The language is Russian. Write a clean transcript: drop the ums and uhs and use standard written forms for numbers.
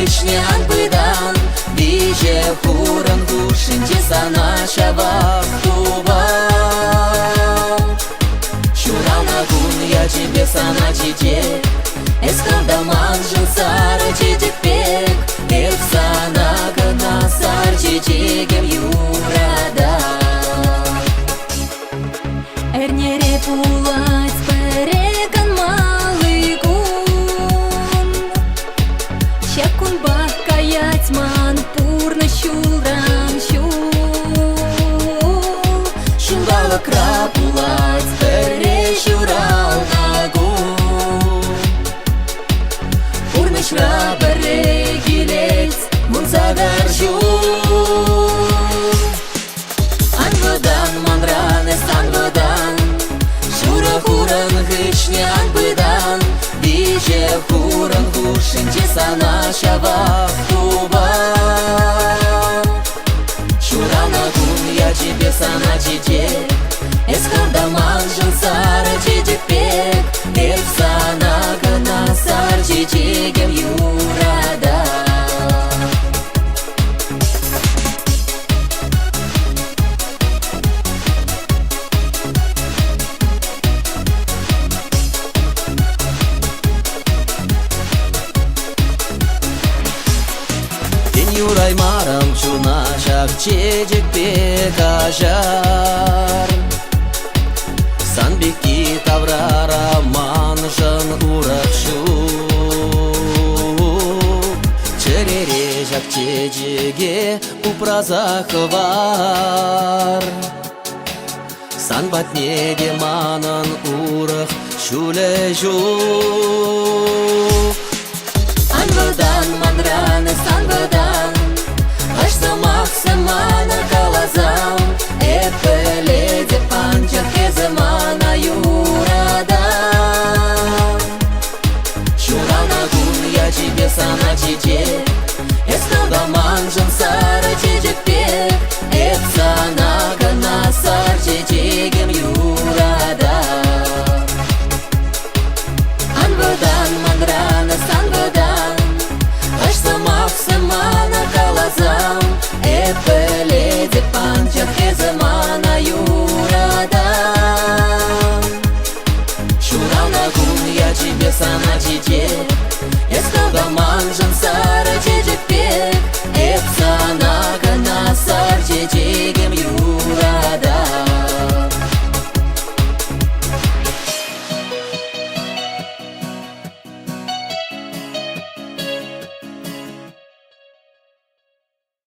гышне анбыдан, биже хуран гушинче сана шавах туба. Чурана гун я тебе сана чите, эсканда манжын сары чечек пек, эп сана гына сар чечегем юрада. Эрнере пулать перекан малый кун, щекун бах каять ман пурна щурам щул. Щунгала крапулать пере щурал нагун, пурна шра пере гилец мун загар щул. Анвадан манраны санвадан, шура хуран гышне анбыдан, биже хуран гушинче сана шавах туба. Шурана гун я тебе сана чече, эсканда манжын сары чечек пек, эп сана гына сар чечегем юрада. Юрай марам чуна шак чечек пек ажар, санбекки таврара манжын уракшу. Черере жак чечеге упразах вар, санбатнеге манын урах шулежу. Анвадан манраны санвадан, ашсамах самана калазам, эпеледе панчах кеземана юрада. Шурана гун я тебе сана чече, эсканда манжын сары чечек пек, эп сана гына сар чечегем юрада. Анвадан манраны санвадан, ашсамах самана калазам, эпеледе панчах кеземана юрада. Шурана гун я тебе сана чече,